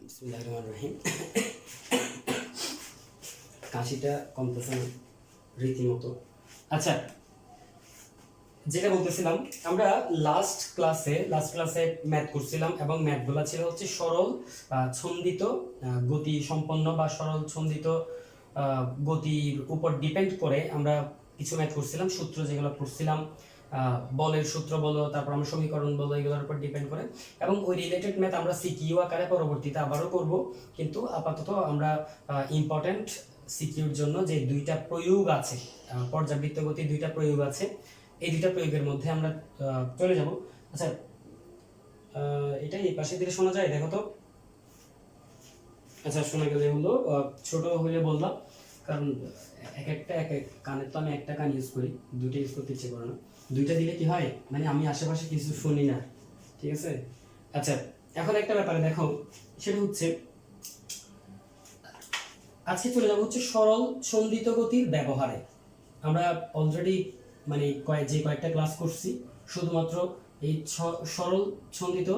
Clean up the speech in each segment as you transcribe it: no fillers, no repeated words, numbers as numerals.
বিসমিল্লাহির রহমানির রহিম। কাশিটা কমতেছে না রীতিমতো। আচ্ছা, যেটা বলতেছিলাম, আমরা লাস্ট ক্লাসে ম্যাথ করছিলাম এবং ম্যাথগুলো ছিল হচ্ছে সরল ছন্দিত গতি সম্পন্ন বা সরল ছন্দিত গতির উপর ডিপেন্ড করে আমরা কিছু ম্যাথ করছিলাম, সূত্র যেগুলো পড়ছিলাম, বলের সূত্র বলো, তারপর আমরা সমীকরণ বলো, এগুলোর উপর ডিপেন্ড করে। এবং ওই রিলেটেড ম্যাথ আমরা সিকিউ আকারে পরবর্তীতে আবারও করব, কিন্তু আপাতত আমরা ইম্পর্টেন্ট সিকিউর জন্য যে দুইটা প্রয়োগ আছে, পর্যাবৃত্ত গতির দুইটা প্রয়োগ আছে, এই দুইটা প্রয়োগের মধ্যে আমরা চলে যাব। আচ্ছা, এটা এই পাশে দিকে শোনা যায়, দেখো তো। আচ্ছা, শোনা গেলে হলো, ছোট হলে বললাম, কারণ এক কানের তো আমি একটা কান ইউজ করি, দুইটা ইউজ করতে ইচ্ছে করে না। দুইটা দিলে কি হয়, মানে আমি আশেপাশে কিছু শুনি না, ঠিক আছে। আচ্ছা, এখন একটা ব্যাপারে দেখো, সেটা হচ্ছে আজকে চলে যাবো হচ্ছে সরল ছন্দিত গতির ব্যবহারে। আমরা অলরেডি মানে কয়েকটা ক্লাস করছি শুধুমাত্র এই সরল ছন্দিত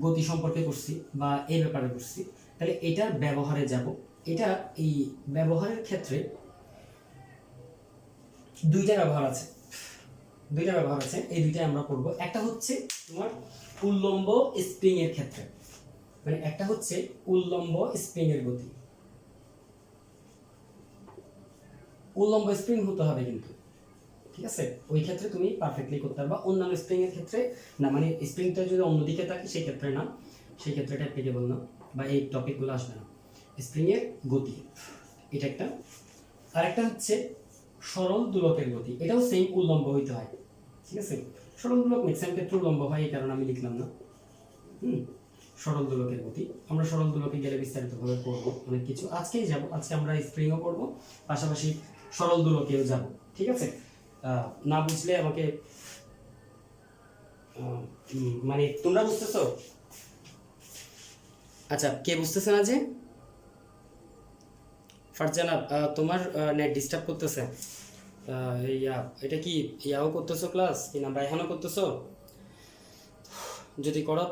গতি সম্পর্কে করছি বা এই ব্যাপারে করছি। তাহলে এটার ব্যবহারে যাব। এটা এই ব্যবহারের ক্ষেত্রে দুইটা ব্যবহার আছে, এই দুইটাই আমরা করব। একটা হচ্ছে তোমার উল্লম্ব স্প্রিং এর ক্ষেত্রে, মানে একটা হচ্ছে উল্লম্ব স্প্রিং এর গতি। উল্লম্ব স্প্রিং হতে হবে কিন্তু, ঠিক আছে। ওই ক্ষেত্রে তুমি পারফেক্টলি করতে পারবা, অন্যান্য স্প্রিং এর ক্ষেত্রে না। মানে স্প্রিংটা যদি অন্যদিকে থাকে সেই ক্ষেত্রে না, সেই ক্ষেত্রে এটা অ্যাপ্লিকেবল না, বা এই টপিকগুলো আসবে না। স্প্রিং এর গতি এটা একটা। আরেকটা হচ্ছে সরল দোলকের গতি, এটাও সেম উল্লম্ব হইতে হয়, ঠিক আছে। সরল দোলক ম্যাক্সিমাম ক্ষেত্রে উল্লম্ব হয়, এই কারণে আমি লিখলাম না। সরল দোলকের গতি আমরা সরল দোলকে গেলে বিস্তারিতভাবে পড়বো অনেক কিছু। আজকেই যাব, আজকে আমরা স্প্রিংও পড়বো, পাশাপাশি সরল দোলকেও যাব, ঠিক আছে। না বুঝলে আমাকে মানে তোমরা বুঝতেছো? আচ্ছা, কে বুঝতেছে না যে? ফারজানা, তোমার নেট ডিস্টার্ব করতেছে। এটা কি ইয়াও করতেছো ক্লাস, কি না বাইহানও করতেছো? যদি করো,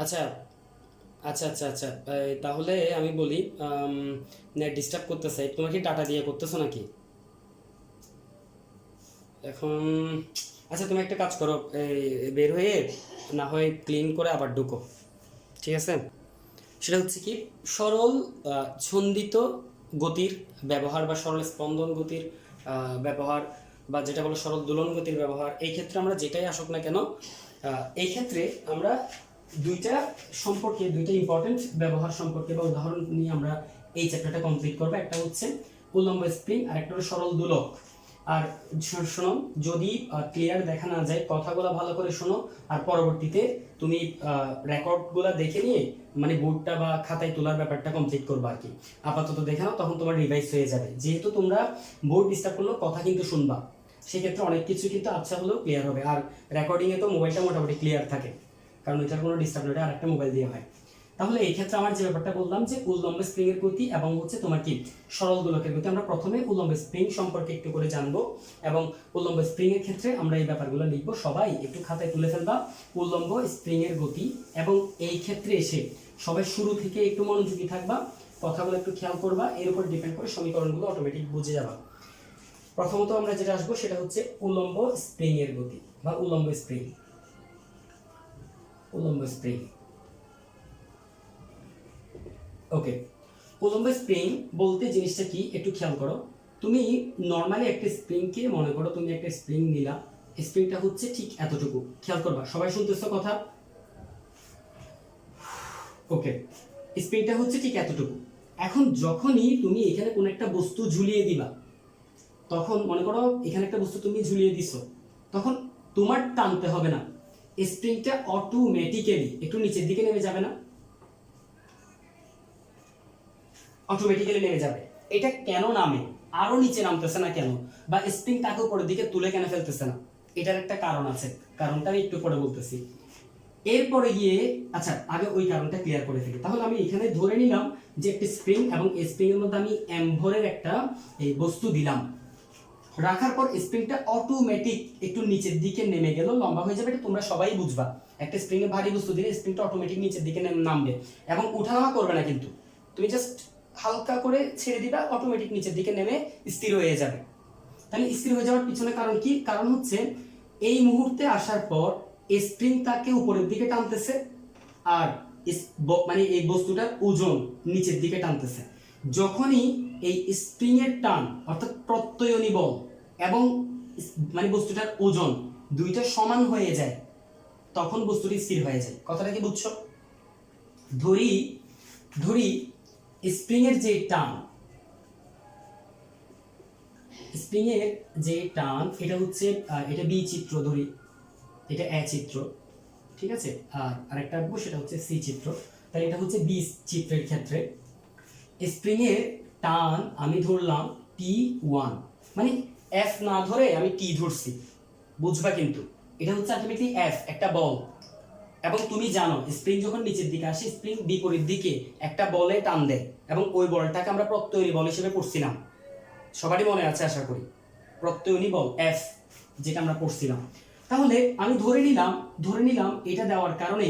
আচ্ছা আচ্ছা আচ্ছা আচ্ছা, তাহলে আমি বলি, নেট ডিস্টার্ব করতেছে, তোমার কি ডাটা দিয়ে করতেছো নাকি এখন? আচ্ছা, তুমি একটা কাজ করো, বের হয়ে না হয় ক্লিন করে আবার ঢুকো, ঠিক আছে। সেটা হচ্ছে কি, সরল ছন্দিত গতির ব্যবহার বা সরল স্পন্দন গতির ব্যবহার, বা যেটা বলো সরল দোলন গতির ব্যবহার। এই ক্ষেত্রে আমরা যেটাই আসুক না কেন, এই ক্ষেত্রে আমরা দুইটা ইম্পর্টেন্ট ব্যবহার সম্পর্কে বা উদাহরণ নিয়ে আমরা এই চ্যাপ্টারটা কমপ্লিট করবো। একটা হচ্ছে উল্লম্ব স্প্রিং, আর একটা হলো সরল দোলক। আর শোনো, যদি ক্লিয়ার দেখা না যায়, কথাগুলো ভালো করে শোনো, আর পরবর্তীতে তুমি রেকর্ডগুলো দেখে নিয়ে মানে বোর্ডটা বা খাতায় তোলার ব্যাপারটা কমপ্লিট করবে আর কি। আপাতত দেখে নাও, তখন তোমার রিভাইজ হয়ে যাবে। যেহেতু তোমরা বোর্ড ডিস্টার্ব করলেও কথা কিন্তু শুনবা, সেক্ষেত্রে অনেক কিছু কিন্তু আচ্ছা হলেও ক্লিয়ার হবে। আর রেকর্ডিংয়ে তো মোবাইলটা মোটামুটি ক্লিয়ার থাকে, কারণ এটার কোনো ডিস্টার্ব নেই, আর একটা মোবাইল দিয়ে হয়। তাহলে এই ক্ষেত্রে আমার যে ব্যাপারটা বললাম যে উল্লম্ব স্প্রিং এর গতি এবং হচ্ছে তোমার কি সরল দোলকের গতি, আমরা প্রথমে উল্লম্ব স্প্রিং সম্পর্কে একটু করে জানবো, এবং উল্লম্ব স্প্রিং এর ক্ষেত্রে আমরা এই ব্যাপারগুলো লিখবো। সবাই একটু খাতায় তুলে ফেলবা উল্লম্ব স্প্রিং এর গতি। এবং এই ক্ষেত্রে এসে সবাই শুরু থেকে একটু মনোযোগী থাকবা, কথাগুলো একটু খেয়াল করবা, এর উপর ডিপেন্ড করে সমীকরণগুলো অটোমেটিক বুঝে যাবা। প্রথমত আমরা যেটা আসবো সেটা হচ্ছে উল্লম্ব স্প্রিং এর গতি বা উল্লম্ব স্প্রিং। ওকে, উল্লম্ব স্প্রিং বলতে জিনিসটা কি একটু খেয়াল করো। তুমি নর্মালি একটা স্প্রিংকে মনে করো, তুমি একটা স্প্রিং নিলা, স্প্রিংটা হচ্ছে ঠিক এতটুকু, খেয়াল করবা। সবাই শুনতেছো কথা? ওকে, স্প্রিংটা হচ্ছে ঠিক এতটুকু। এখন যখনই তুমি এখানে কোনো একটা বস্তু ঝুলিয়ে দিবা, তখন মনে করো এখানে একটা বস্তু তুমি ঝুলিয়ে দিছো, তখন তোমার টানতে হবে না, স্প্রিংটা অটোমেটিক্যালি একটু নিচের দিকে নেমে যাবে না? অটোমেটিক্যালি নেমে যাবে। এটা কেন নামে, আরো নিচে নামতেছে না কেন, বা স্প্রিংটাকে উপরের দিকে তুলে কেন ফেলতেছে না? এটার একটা কারণ আছে, কারণটা আমি একটু পরে বলতেছি। এরপরে গিয়ে আচ্ছা, আগে ওই কারণটা ক্লিয়ার করে ফেলি। তাহলে আমি এখানে ধরে নিলাম যে একটা স্প্রিং, এবং এই স্প্রিং এর মধ্যে আমি এমভরের একটা এই বস্তু দিলাম, রাখার পর স্প্রিংটা অটোমেটিক একটু নিচের দিকে নেমে গেল, লম্বা হয়ে যাবে। এটা তোমরা সবাই বুঝবা, একটা স্প্রিং এ ভারী বস্তু দিলে স্প্রিংটা অটোমেটিক নিচের দিকে নামবে এবং উঠানামা করবে না, কিন্তু তুমি জাস্ট হালকা করে ছেড়ে দিবা, অটোমেটিক নিচের দিকে নেমে স্থির হয়ে যাবে। তাহলে স্থির হয়ে যাওয়ার পিছনে কারণ কি? কারণ হচ্ছে এই মুহূর্তে আসার পর স্প্রিং তাকে উপরের দিকে টানতেছে আর মানে এই বস্তুটার ওজন নিচের দিকে টানতেছে। যখনই এই স্প্রিং এর টান অর্থাৎ প্রত্যয়নী বল এবং মানে বস্তুটার ওজন দুইটা সমান হয়ে যায়, তখন বস্তুটি স্থির হয়ে যায়। কথাটা কি বুঝছো? ধরি ধরি স্প্রিং এর যে টান, স্প্রিং এর যে টান এটা হচ্ছে এটা বি চিত্র ধরি, এটা এ চিত্র, ঠিক আছে, আর আরেকটা আঁকবো সেটা হচ্ছে সি চিত্র। তাহলে এটা হচ্ছে বি চিত্রের ক্ষেত্রে স্প্রিং এর টান আমি ধরলাম T1, মানে এফ না ধরে আমি টি ধরছি, বুঝবা? কিন্তু এটা হচ্ছে আলটিমেটলি এফ, একটা বল। এবং তুমি জানো স্প্রিং যখন নিচের দিকে আসে স্প্রিং বিপরীত দিকে একটা বলে টান দেয়, এবং ওই বলটাকে আমরা প্রত্যয়নী বল হিসেবে পড়ছিলাম, সবারই মনে আছে আশা করি, প্রত্যয়নী বল এফ যেটা আমরা পড়ছিলাম। তাহলে আমি ধরে নিলাম এটা দেওয়ার কারণে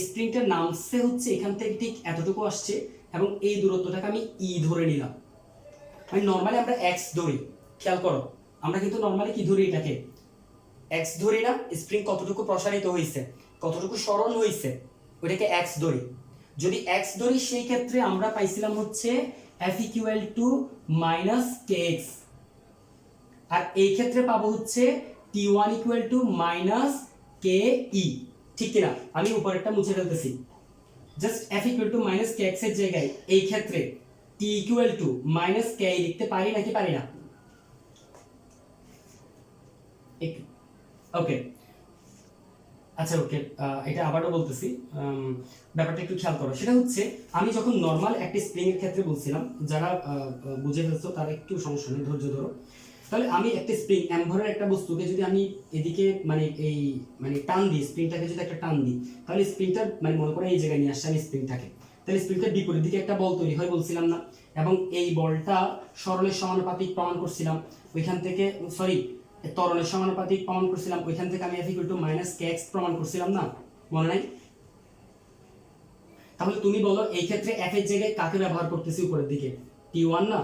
স্প্রিংটার নামছে হচ্ছে এখান থেকে ঠিক এতটুকু আসছে, এবং এই দূরত্বটাকে আমি ই ধরে নিলাম। আমি নর্মালি আমরা এক্স ধরি, খেয়াল করো আমরা কিন্তু নর্মালি কি ধরি, এটাকে এক্স ধরি না? স্প্রিং কতটুকু প্রসারিত হয়েছে, কতটুকু সরণ হয়েছে, ওইটাকে এক্স ধরি। যদি এক্স ধরি সেই ক্ষেত্রে আমরা পাইছিলাম হচ্ছে F equal to minus k x, আর এই ক্ষেত্রে পাবো হচ্ছে T1 equal to minus k e, ঠিক কিনা? আমি উপরেরটা মুছে ফেলতেছি, just F equal to minus k x এর জায়গায় এই ক্ষেত্রে T equal to minus k e লিখতে পারি নাকি পারি না? ওকে, আচ্ছা ওকে, এটা আবারও বলতেছি, ব্যাপারটা একটু খেয়াল করো। সেটা হচ্ছে আমি যখন নর্মাল একটা স্প্রিং এর ক্ষেত্রে বলছিলাম, যারা বুঝে ফেলছো তারা একটু সমস্যা নেই, ধৈর্য ধরো। তাহলে আমি একটা স্প্রিং এমভরের একটা বস্তুকে যদি আমি এদিকে মানে এই মানে টান দিই, স্প্রিংটাকে যদি একটা টান দিই, তাহলে স্প্রিংটা মানে মনে করে এই জায়গায় নিয়ে আসছে আমি স্প্রিংটাকে, তাহলে স্প্রিংটার বিপরীত দিকে একটা বল তৈরি হয় বলছিলাম না? এবং এই বলটা সরলের সমানুপাতিক প্রমাণ করছিলাম ওইখান থেকে, সরি ত্বরণের সমানুপাতিক প্রমাণ করছিলাম ওইখান থেকে আমি F equal to minus k x প্রমাণ করছিলাম না? মনে নাই? তাহলে তুমি বলো এই ক্ষেত্রে এফ এর জায়গায় কাকে ব্যবহার করতেছি উপরের দিকে? T1 না?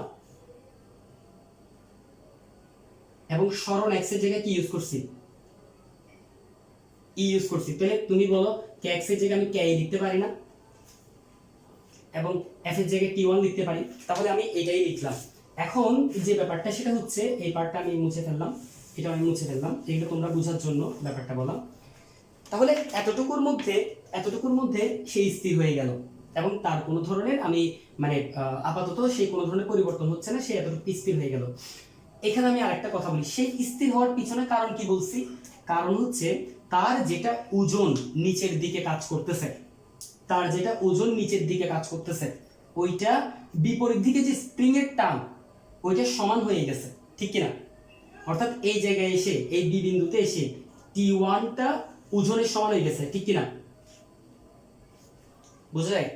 এবং সরণ এক্স এর জায়গায় কি ইউজ করছি? ই ইউজ করছি। তাহলে তুমি বলো কে এক্স এর জায়গায় আমি কে ই লিখতে পারি না? এবং এফ এর জায়গায় T1 লিখতে পারি। তাহলে আমি এটাই লিখলাম। এখন যে ব্যাপারটা সেটা হচ্ছে এই পার্টটা আমি মুছে ফেললাম, এটা আমি মুছে ফেললাম, এগুলো তোমরা বোঝার জন্য ব্যাপারটা বললাম। তাহলে এতটুকুর মধ্যে সেই স্থির হয়ে গেল, এবং তার কোনো ধরনের আমি মানে আপাতত সেই কোনো ধরনের পরিবর্তন হচ্ছে না, সে এতটুকু স্থির হয়ে গেল। এখানে আমি আরেকটা কথা বলি, সেই স্থির হওয়ার পিছনে কারণ কি বলছি? কারণ হচ্ছে তার যেটা ওজন নিচের দিকে কাজ করতেছে, তার যেটা ওজন নিচের দিকে কাজ করতেছে ওইটা বিপরীত দিকে যে স্প্রিং এর টান ওইটা সমান হয়ে গেছে, ঠিক কিনা? অর্থাৎ এই জায়গায় এসে এই বি বিন্দুতে এসে T1টা ওজনের সমান হয়ে গেছে, ঠিক কিনা? বুঝা যায়?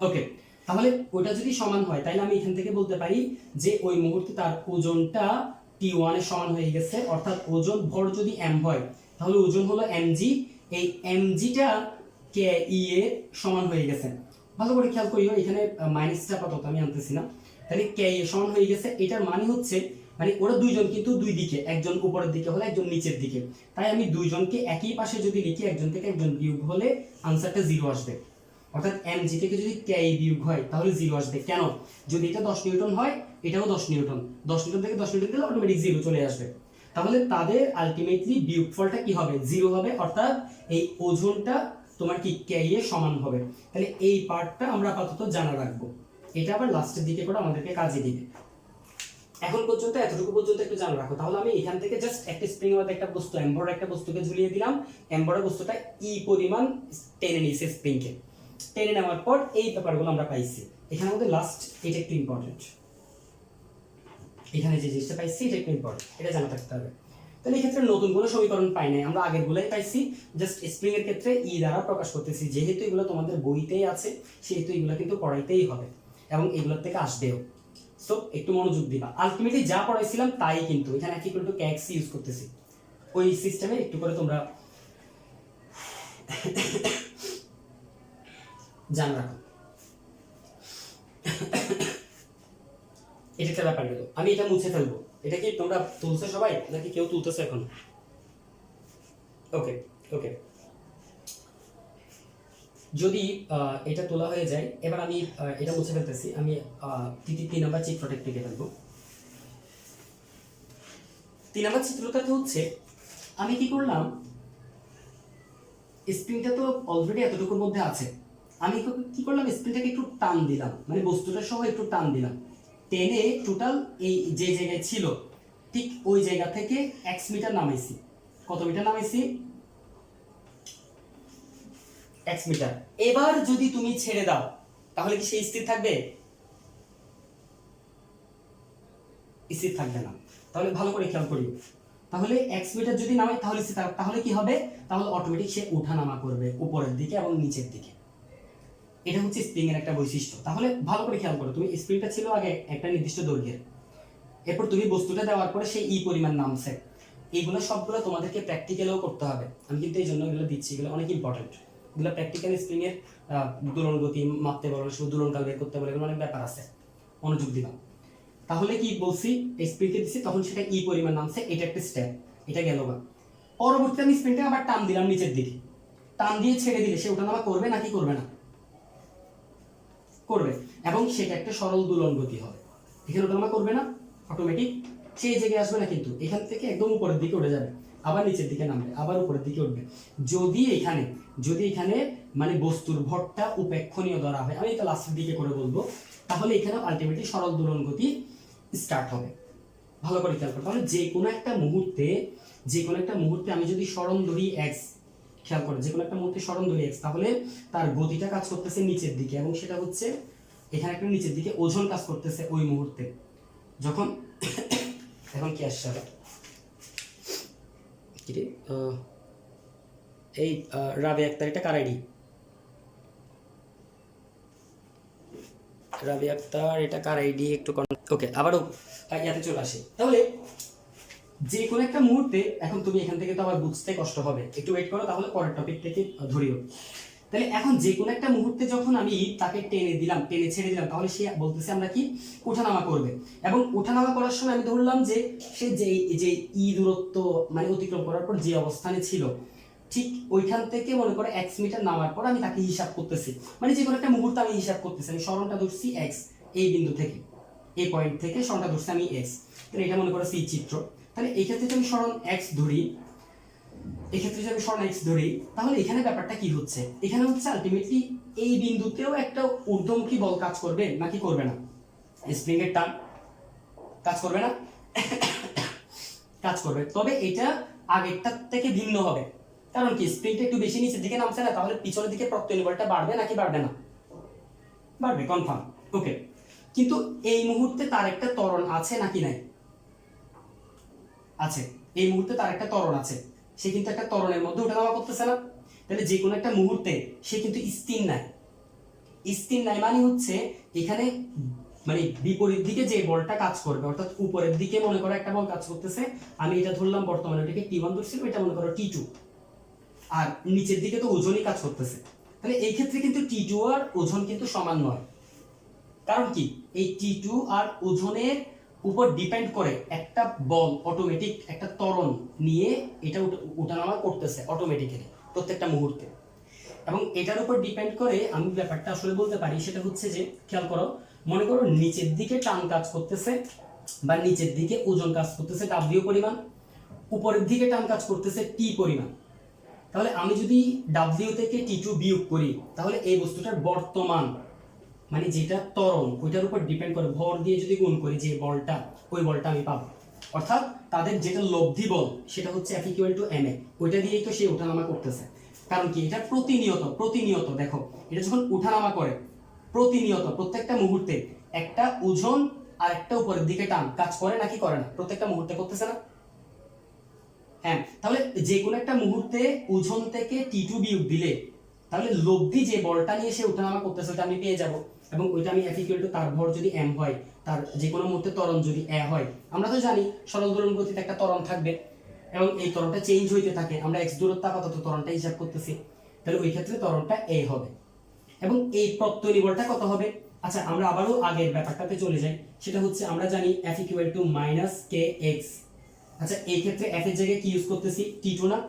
ওকে, তাহলে ওটা যদি সমান হয় তাহলে আমি এখান থেকে বলতে পারি যে ওই মুহূর্তে তার ওজনটা T1 এর সমান হয়ে গেছে। অর্থাৎ ওজন ভর যদি m হয় তাহলে ওজন হলো mg, এই mgটা কে ই এর সমান হয়ে গেছে। ভালো করে খেয়াল করিও, এখানে মাইনাসটা আপাতত আমি আনতেছি না। তাহলে কে ই এর সমান হয়ে গেছে, এটার মানে হচ্ছে মানে ওরা দুইজন কিন্তু দুই দিকে, একজন উপরের দিকে হলে একজন নিচের দিকে, তাই আমি দুইজনকে একই পাশে যদি লিখি একজন থেকে একজন বিয়োগ হলে আনসারটা 0 আসবে। অর্থাৎ mg থেকে যদি কে ই বিয়োগ হয় তাহলে 0 আসবে। কেন? যদি এটা 10 নিউটন হয় এটাও 10 নিউটন, 10 নিউটন থেকে 10 নিউটন দিলে অটোমেটিক 0 চলে আসবে। তাহলে তাদের আলটিমেটলি বিয়োগফলটা কি হবে? 0 হবে। অর্থাৎ এই ওজনটা তোমার কি কে ই এর সমান হবে। তাহলে এই পার্টটা আমরা আপাতত জানা রাখবো, এটা আবার লাস্টের দিকে করে আমাদেরকে কাজে দিবে। এখন পর্যন্ত এতটুকু পর্যন্ত একটু জানা রাখো। তাহলে আমি এখান থেকে জাস্ট একটা স্প্রিং এর মধ্যে একটা বস্তু এমবর একটা বস্তুকে ঝুলিয়ে দিলাম, এমবরের বস্তুটা ই পরিমাণ টেনে নিয়েছে স্প্রিংকে, টেনে নেওয়ার পর এই ব্যাপারগুলো আমরা পাইছি। এখানে আমাদের লাস্ট এটা একটু ইম্পর্টেন্ট, এখানে যে জিনিসটা পাইছি এটা একটু ইম্পর্টেন্ট, এটা জানা থাকতে হবে। তাহলে এই ক্ষেত্রে নতুন কোনো সমীকরণ পাই নাই, আমরা আগের গুলাই পাইছি, জাস্ট স্প্রিং এর ক্ষেত্রে ই দ্বারা প্রকাশ করতেছি। যেহেতু এগুলো তোমাদের বইতেই আছে সেহেতু এগুলো কিন্তু পড়াইতেই হবে এবং এগুলোর থেকে আসবেও। সো একটু মনোযোগ দিবা। আলটিমেটলি যা পড়াইছিলাম তাই কিন্তু এখানে f = kx ইউজ করতেছি, ওই সিস্টেমে একটু করে তোমরা জান রাখো। এটা একটা ব্যাপার গেল, আমি এটা মুছে ফেলবো। এটা কি তোমরা তুলছো সবাই নাকি কেউ তুলতেছো এখন? ওকে ওকে, যদি এটা তোলা হয়ে যায়, এবার আমি এটা মুছে ফেলতেছি। আমি 3 নম্বর চিত্রটা একটু এঁকে ফেলবো। 3 নম্বর চিত্রটাতে হচ্ছে আমি কি করলাম, স্প্রিংটা তো অলরেডি এতটুকুর মধ্যে আছে, আমি কি করলাম, স্প্রিংটাকে একটু টান দিলাম, মানে বস্তুটা সহ একটু টান দিলাম, টেনে টোটাল এই যে জায়গায় ছিল ঠিক ওই জায়গা থেকে x মিটার নামাইছি। কত মিটার নামাইছি? x metre. এবার যদি তুমি ছেড়ে দাও তাহলে কি সে স্থির থাকবে? স্থির থাকবে না। তাহলে ভালো করে খেয়াল করি, তাহলে x মিটার যদি নামাই তাহলে তাহলে কি হবে, তাহলে অটোমেটিক সে ওঠানামা করবে উপরের দিকে এবং নিচের দিকে। এটা হচ্ছে স্প্রিং এর একটা বৈশিষ্ট্য। তাহলে ভালো করে খেয়াল করো, তুমি স্প্রিংটা ছিল আগে একটা নির্দিষ্ট দৈর্ঘ্যের, এরপর তুমি বস্তুটা দেওয়ার পরে সেই পরিমাণ নামছে। এইগুলো সবগুলো তোমাদেরকে প্র্যাকটিক্যালও করতে হবে, আমি কিন্তু এই জন্য এগুলো দিচ্ছি, এগুলো অনেক ইম্পর্টেন্ট। এগুলো প্র্যাকটিক্যাল স্প্রিং এর দোলন গতি মাপতে বলো, শুধু দোলনকাল বের করতে বলে, এগুলো অনেক ব্যাপার আছে, মনোযোগ দিবা। তাহলে কি বলছি, স্প্রিংকে দিচ্ছি তখন সেটা পরিমাণ নামছে, এটা একটা স্টেপ, এটা গেল না। পরবর্তীতে আমি স্প্রিংটা আবার টান দিলাম নিচের দিকে, টান দিয়ে ছেড়ে দিলে সে ওঠানামা করবে নাকি করবে না? করবে, এবং সেটা একটা সরল দোলন গতি হবে। এখানে ওঠানামা করবে না, অটোমেটিক সেই জায়গায় আসবে না, কিন্তু এখান থেকে একদম উপরের দিকে উঠে যাবে, আবার নিচের দিকে নামবে, আবার উপরের দিকে উঠবে। যদি এখানে মানে বস্তুর ভরটা উপেক্ষণীয় ধরা হয়, আমি এটা লাস্টের দিকে করে বলবো, তাহলে এখানে আলটিমেটলি সরল দোলন গতি স্টার্ট হবে। ভালো করে খেয়াল করো, তাহলে যে কোনো একটা মুহূর্তে আমি যদি সরণ ধরি এক্স, খেয়াল করো, যে কোনো একটা মুহূর্তে সরণ ধরি এক্স, তাহলে তার গতিটা কাজ করতেছে নিচের দিকে, এবং সেটা হচ্ছে এখানে একটা নিচের দিকে ওজন কাজ করতেছে ওই মুহূর্তে যখন এখন কি আসছে এই রাবি আক্তার, এটা কার আইডি? রাবি আক্তার, এটা কার আইডি? একটু ওকে, আবারও ইয়াতে চলে আসে। তাহলে যে কোনো একটা মুহূর্তে, এখন তুমি এখান থেকে তো আবার বুঝতে কষ্ট হবে, একটু ওয়েট করো, তাহলে পরের টপিক থেকে ধরিও। তাহলে এখন যে কোনো একটা মুহূর্তে যখন আমি তাকে টেনে ছেড়ে দিলাম, তাহলে সে বলতেছে আমরা কি ওঠানামা করবে, এবং ওঠানামা করার সময় আমি ধরলাম যে সে যে দূরত্ব মানে অতিক্রম করার পর যে অবস্থানে ছিল, ঠিক ওইখান থেকে মনে করো x মিটার নামার পর আমি তাকে হিসাব করতেছি, মানে যে কোনো একটা মুহূর্তে আমি হিসাব করতেছি, আমি সরণটা ধরছি x, এই বিন্দু থেকে এই পয়েন্ট থেকে সরণটা ধরছি আমি x। তাহলে এটা মনে করো সি চিত্র। তাহলে এই ক্ষেত্রে আমি সরণ x ধরি, তাহলে এখানে ব্যাপারটা কি হচ্ছে, এখানে হচ্ছে আলটিমেটলি এই বিন্দুতেও একটা ঊর্ধ্বমুখী বল কাজ করবে নাকি করবে না? স্প্রিং এর টান কাজ করবে না? কাজ করবে, তবে এটা আগেরটার থেকে ভিন্ন হবে। কারণ কি, স্প্রিংটা একটু বেশি নিচের দিকে নামছে না, তাহলে পিছনের দিকে প্রত্যয়ী বলটা বাড়বে নাকি বাড়বে না? বাড়বে, কনফার্ম। ওকে, কিন্তু এই মুহূর্তে তার একটা ত্বরণ আছে নাকি নাই? আছে, এই মুহূর্তে তার একটা ত্বরণ আছে, সে কিন্তু একটা ত্বরণের মধ্যে ওঠানামা করতেছে না। তাহলে যে কোনো একটা মুহূর্তে সে কিন্তু স্থির নাই মানে হচ্ছে এখানে মানে বিপরীত দিকে যে বলটা কাজ করবে, অর্থাৎ উপরের দিকে মনে করো একটা বল কাজ করতেছে, আমি এটা ধরলাম বর্তমানে এটাকে টি1 ধরছিল, এটা মনে করো টি2, আর নিচের দিকে তো ওজনই কাজ করতেছে। তাহলে এই ক্ষেত্রে কিন্তু টি2 আর ওজন কিন্তু সমান নয়। কারণ কি, এই টি2 আর ওজনের উপর ডিপেন্ড করে একটা বল অটোমেটিক একটা ত্বরণ নিয়ে এটা ওঠানামা করতেছে অটোমেটিক্যালি প্রত্যেকটা মুহূর্তে, এবং এটার উপর ডিপেন্ড করে আমি ব্যাপারটা আসলে বলতে পারি, সেটা হচ্ছে যে খেয়াল করো, মনে করো নিচের দিকে টান কাজ করতেছে বা নিচের দিকে ওজন কাজ করতেছে ডাব্লিউ পরিমাণ, উপরের দিকে টান কাজ করতেছে টি পরিমাণ। তাহলে আমি যদি ডাব্লিউ থেকে টি2 বিয়োগ করি, তাহলে এই বস্তুটার বর্তমান মানে যেটা ত্বরণ ওইটার উপর ডিপেন্ড করে, ভর দিয়ে যদি গুণ করি যে বলটা, ওই বলটা আমি পাবো। অর্থাৎ তাদের যেটা লব্ধি বল সেটা হচ্ছে F = ma, ওইটা দিয়েই তো সে ওঠানামা করতেছে। কারণ কি, এটা প্রতিনিয়ত দেখো, এটা যখন ওঠানামা করে প্রতিনিয়ত প্রত্যেকটা মুহূর্তে একটা ওজন আর একটা উপরের দিকে টান কাজ করে নাকি করে না? প্রত্যেকটা মুহূর্তে করতেছে না? হ্যাঁ, তাহলে যে কোনো একটা মুহূর্তে ওজন থেকে টি2 বিয়োগ দিলে, তাহলে লব্ধি যে বলটা নিয়ে সে ওঠানামা করতেছে ওটা আমি পেয়ে যাব, এবং ওইটা আমি F = তার ভর যদি m হয়, তার যে কোনো মুহূর্তে ত্বরণ যদি a হয়, আমরা তো জানি সরল দোলন গতিতে একটা ত্বরণ থাকবে এবং এই ত্বরণটা চেঞ্জ হইতে থাকে, আমরা x দূরত্ব আপাতত ত্বরণটা হিসাব করতেছি। তাহলে ওই ক্ষেত্রে ত্বরণটা এ হবে এবং এই প্রত্যয়ী বলটা কত হবে। আচ্ছা আমরা আবারও আগের ব্যাপারটাতে চলে যাই, সেটা হচ্ছে আমরা জানি F equal to minus k x. আচ্ছা এই ক্ষেত্রে F এর জায়গায় কি ইউজ করতেছি, T2 না,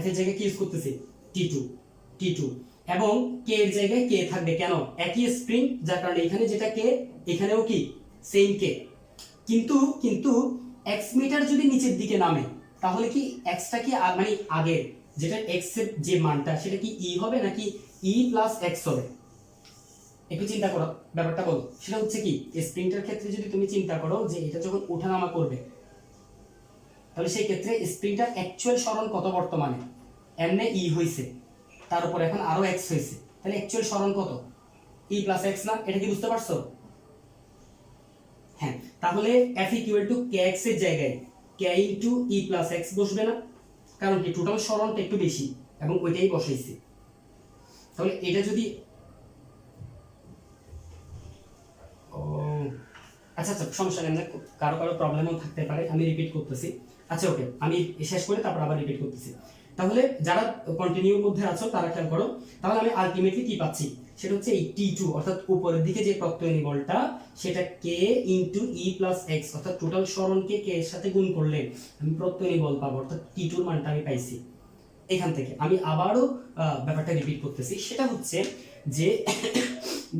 F এর জায়গায় কি ইউজ করতেছি, T2 এবং K এর জায়গায় K থাকবে, কেন, একই স্প্রিং, যার কারণে এখানে যেটা K এখানেও কি সেম K। কিন্তু x মিটার যদি নিচের দিকে নামে তাহলে কি x টা কি মানে আগের যেটা x এর যে মানটা সেটা কি e হবে নাকি e প্লাস x হবে, একটু চিন্তা করো ব্যাপারটা বলো। সেটা হচ্ছে কি স্প্রিংটার ক্ষেত্রে যদি তুমি চিন্তা করো যে এটা যখন ওঠানামা করবে তাহলে সেই ক্ষেত্রে স্প্রিংটার অ্যাকচুয়াল সরণ কত বর্তমানে, এমনে e হইছে, তার উপর এখন আরো x হইছে, তাহলে অ্যাকচুয়াল সরণ কত, e প্লাস x না, এটা কি বুঝতে পারছো? হ্যাঁ, তাহলে F ইকুয়াল টু kx এর জায়গায় k into e plus x বসবে না, কারণ কি টোটাল সরণটা একটু বেশি এবং ওইটাই বসাইছি। তাহলে এটা যদি আচ্ছা সমস্যা নেই, কারো প্রবলেমও থাকতে পারে, আমি রিপিট করতেছি। আচ্ছা ওকে, আমি শেষ করে তারপর আবার রিপিট করতেছি। তাহলে যারা কন্টিনিউর মধ্যে আছো তারা খেয়াল করো, তাহলে আমি আলটিমেটলি কি পাচ্ছি, সেটা হচ্ছে এই T2 অর্থাৎ উপরের দিকে যে প্রত্যয়নী বলটা সেটা k into e plus x, অর্থাৎ টোটাল সরণকে k এর সাথে গুণ করলে আমি প্রত্যয়নী বল পাবো, অর্থাৎ T2 এর মানটা আমি পাইছি। এখান থেকে আমি আবারও ব্যাপারটা রিপিট করতেছি, সেটা হচ্ছে যে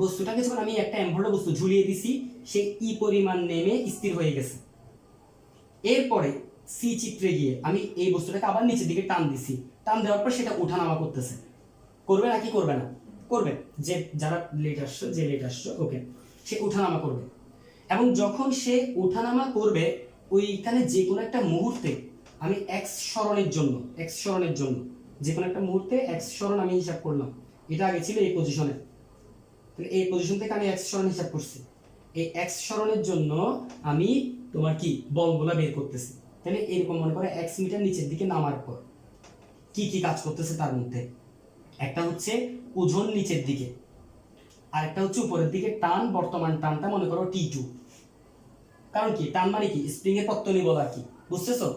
বস্তুটাকে যখন আমি একটা এমভোল্ড বস্তু ঝুলিয়ে দিছি সে ই পরিমাণ নেমে স্থির হয়ে গেছে, এরপরে সি চিত্রে গিয়ে আমি এই বস্তুটাকে আবার নিচের দিকে টান দিছি, টান দেওয়ার পর সেটা ওঠানামা করতেছে, করবে নাকি করবে না, করবে, যে যারা লেট আসছো, যে লেট আসছো ওকে, সে ওঠানামা করবে এবং যখন সে ওঠানামা করবে ওইখানে যে কোনো একটা মুহূর্তে আমি x সরণের জন্য যে কোনো একটা মুহূর্তে x সরণ আমি হিসাব করলাম, এটা আগে ছিল এই পজিশনে, তাহলে এই পজিশন থেকে আমি x সরণ হিসাব করছি, এই x সরণের জন্য আমি তোমার কি বলগুলা বের করতেছি। তাহলে এরকম মনে করে x মিটার নিচের দিকে নামার পর কি কি কাজ করতেছে তার মধ্যে একটা হচ্ছে ওজন নিচের দিকে, আর একটা হচ্ছে উপরের দিকে টান, বর্তমান টানটা মনে করো T2, কারণ কি টান মানে কি স্প্রিং এর প্রত্যয়ী বল আর কি, বুঝতেছো,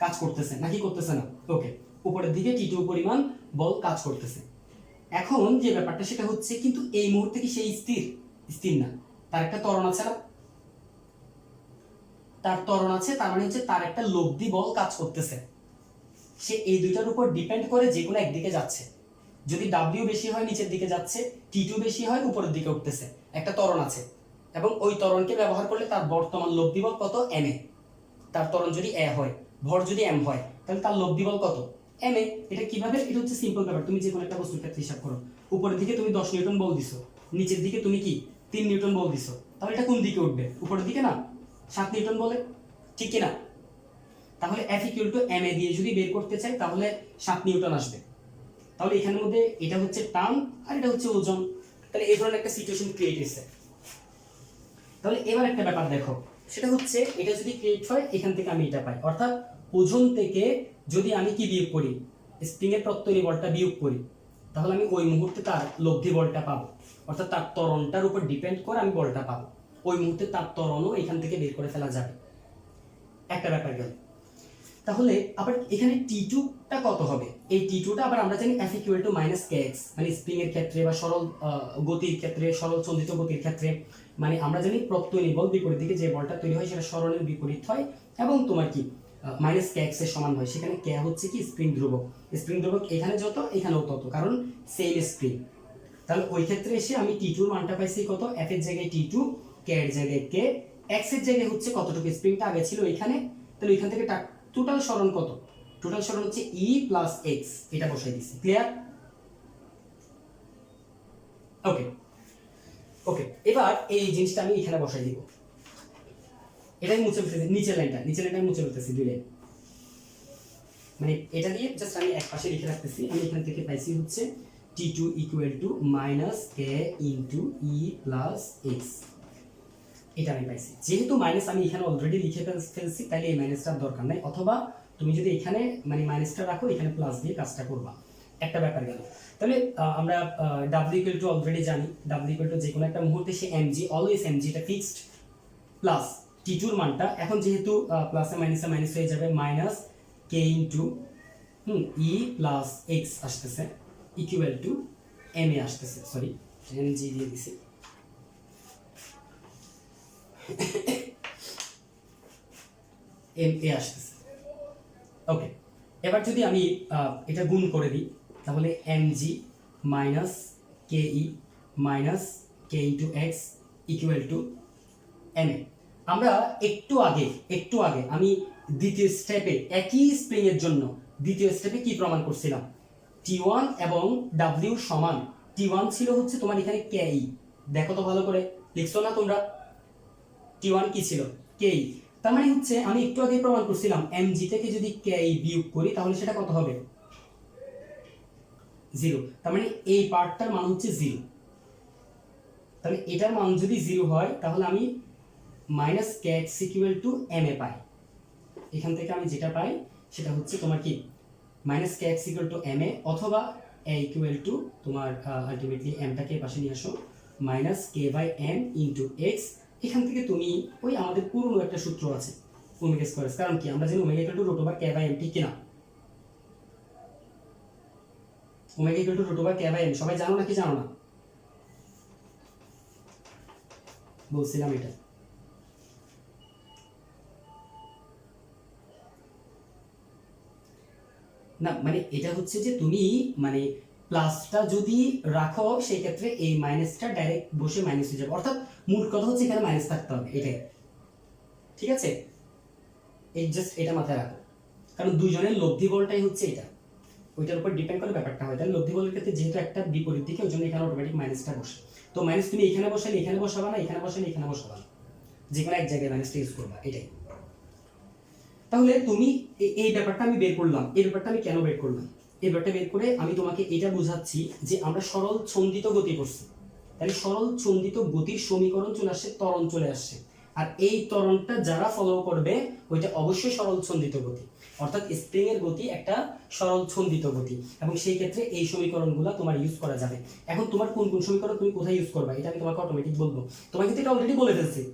কাজ করতেছে নাকি করতেছে না, ওকে, উপরের দিকে T2 পরিমাণ বল কাজ করতেছে। এখন যে ব্যাপারটা সেটা হচ্ছে কিন্তু এই মুহূর্তে কি সেই স্থির না, তার একটা ত্বরণ আছে না, তার ত্বরণ আছে, তার মানে হচ্ছে তার একটা লব্ধি বল কাজ করতেছে, সে এই দুইটার উপর ডিপেন্ড করে যে কোনো একদিকে যাচ্ছে, যদি W বেশি হয় নিচের দিকে যাচ্ছে, T2 বেশি হয় উপরের দিকে উঠতেছে, একটা ত্বরণ আছে এবং ওই ত্বরণকে ব্যবহার করলে তার বর্তমান লব্ধি বল কত, ma, তার ত্বরণ যদি a হয়, ভর যদি m হয়, তাহলে তার লব্ধি বল কত, ma। এটা কিভাবে, এটা হচ্ছে সিম্পল ব্যাপার, তুমি যে কোনো একটা বস্তুর ক্ষেত্রে হিসাব করো, উপরের দিকে তুমি 10 নিউটন বল দিছো, নিচের দিকে তুমি কি 3 নিউটন বল দিছো, তাহলে এটা কোন দিকে উঠবে, উপরের দিকে না, 7 নিউটন বলে, ঠিক কি না? তাহলে F ইকুয়াল টু ma দিয়ে যদি বের করতে চাই তাহলে 7 নিউটন আসবে, তাহলে এখানের মধ্যে এটা হচ্ছে টান আর এটা হচ্ছে ওজন, তাহলে এই ধরনের একটা সিচুয়েশন ক্রিয়েট হয়েছে। তাহলে এবার একটা ব্যাপার দেখো, সেটা হচ্ছে এটা যদি ক্রিয়েট হয় এখান থেকে আমি এটা পাই, অর্থাৎ ওজন থেকে যদি আমি কি বিয়োগ করি, স্প্রিং এর প্রত্যয়ী বলটা বিয়োগ করি, তাহলে আমি ওই মুহূর্তে তার লব্ধি বলটা পাবো, অর্থাৎ তার ত্বরণটার উপর ডিপেন্ড করে আমি বলটা পাবো, ওই মুহূর্তে তার ত্বরণও এখান থেকে বের করে ফেলা যাবে, একটা ব্যাপার গেল। তাহলে আবার এখানে T2টা কত হবে, এই T2টা আবার আমরা জানি F equal to minus kx, মানে স্প্রিং এর ক্ষেত্রে বা সরল গতির ক্ষেত্রে, সরল চন্দিত গতির ক্ষেত্রে, মানে আমরা জানি প্রত্যয়ী বল বিপরীত দিকে যে বলটা তৈরি হয় সেটা সরণের বিপরীত হয় এবং তোমার কি মাইনাস kx এর সমান হয়, সেখানে k হচ্ছে কি স্প্রিং ধ্রুবক, এখানে যত এখানেও তত, কারণ সেম স্প্রিং। তাহলে ওই ক্ষেত্রে এসে আমি T2 এর মানটা পাইছি কত, F এর জায়গায় T2, k এর জায়গায় k, x এর জায়গায় হচ্ছে কতটুকু স্প্রিংটা আগে ছিল এখানে, তাহলে এখান থেকে টোটাল সরণ কত, টোটাল সরণ হচ্ছে e প্লাস x, এটা বসাই দিছি, ক্লিয়ার, ওকে ওকে। এবার এই জিনিসটা আমি এখানে বসাই দিব, এটাই মুছে ফেলতেছি, নিচের লাইনটা আমি মুছে ফেলতেছি, দুই লাইন, মানে এটা দিয়ে জাস্ট আমি এক পাশে লিখে রাখতেছি, আমি এখান থেকে পাইছি হচ্ছে T2 equal to minus k into e plus x, এটা আমি পাইছি। যেহেতু মাইনাস আমি এখানে অলরেডি লিখে ফেলছি তাহলে এই মাইনাসটার দরকার নাই, অথবা তুমি যদি এখানে মানে মাইনাসটা রাখো এখানে প্লাস দিয়ে কাজটা করবা, একটা ব্যাপার গেল। তাহলে আমরা W ইকুয়াল টু অলরেডি জানি, W ইকুয়াল টু যে কোনো একটা মুহূর্তে সে mg, অলওয়েজ mg, এটা ফিক্সড, প্লাস T2 এর মানটা এখন যেহেতু প্লাসে মাইনাসে মাইনাস হয়ে যাবে, মাইনাস k ইনটু ই প্লাস এক্স আসতেছে ইকুয়াল টু এম এ আসতেছে, সরি এম জি দিয়ে দিছি, এম এ আসতেছে। ওকে, এবার যদি আমি এটা গুণ করে দিই তাহলে m g minus k e minus k into x equal to m a. আমরা একটু আগে আমি দ্বিতীয় স্টেপে একই স্প্রিং এর জন্য দ্বিতীয় স্টেপে কি প্রমাণ করছিলাম, টি1 এবং ডাব্লিউ সমান, টি1 ছিল হচ্ছে তোমার এখানে কে ই, দেখো তো ভালো করে লিখছো না তোমরা, টি1 কি ছিল কে ই, তার মানে হচ্ছে আমি একটু আগে প্রমাণ করছিলাম এম জি থেকে যদি কে ই বিয়োগ করি তাহলে সেটা কত হবে, 0, তার মানে এই পার্টটার মান হচ্ছে 0, তাহলে এটার মান যদি 0 হয় তাহলে আমি minus k x equal to m a পাই। এখান থেকে আমি যেটা পাই সেটা হচ্ছে তোমার কি minus k x equal to m a, অথবা এ ইকুয়াল টু তোমার আলটিমেটলি এমটাকে পাশে নিয়ে আসো minus k by m into x. এখান থেকে তুমি ওই আমাদের পুরনো একটা সূত্র আছে ওমেগা স্কয়ার, কারণ কি আমরা জানি omega equal to root over k by m, ঠিক কিনা? Omega equal to root over k by m সবাই জানো নাকি জানো না? বলছিলাম এটা। না মানে এটা হচ্ছে যে তুমি মানে প্লাসটা যদি রাখো সেই ক্ষেত্রে এই মাইনাসটা ডাইরেক্ট বসে মাইনাস হয়ে যাবে, অর্থাৎ মূল কথা হচ্ছে এখানে মাইনাস থাকতে হবে, এটাই ঠিক আছে। এই জাস্ট এটা মাথায় রাখো, কারণ দুইজনের লব্ধি বলটাই হচ্ছে এটা, ওইটার উপর ডিপেন্ড করে ব্যাপারটা হয়। তাহলে লব্ধি বলের ক্ষেত্রে যেহেতু একটা বিপরীত দিকে, ওই জন্য এখানে অটোমেটিক মাইনাসটা বসে, তো মাইনাস তুমি এখানে বসালে এখানে বসাবা না, এখানে বসালে এখানে বসাবা না, যে কোনো এক জায়গায় মাইনাসটা ইউজ করবা, এটাই। তাহলে তুমি এই ব্যাপারটা আমি বের করলাম, এই ব্যাপারটা আমি কেন বের করলাম, এই ব্যাপারটা বের করে আমি তোমাকে এটা বোঝাচ্ছি যে আমরা সরল ছন্দিত গতি করছি, তাহলে সরল ছন্দিত গতির সমীকরণ চলে আসছে, ত্বরণ চলে আসছে, আর এই ত্বরণটা যারা ফলো করবে ওইটা অবশ্যই সরল ছন্দিত গতি, অর্থাৎ স্প্রিং এর গতি একটা সরল ছন্দিত গতি, এবং সেই ক্ষেত্রে এই সমীকরণগুলো তোমার ইউজ করা যাবে। এখন তোমার কোন কোন সমীকরণ তুমি কোথায় ইউজ করবা এটা আমি তোমাকে অটোমেটিক বলবো, তোমাকে কিন্তু এটা অলরেডি বলে ফেলছি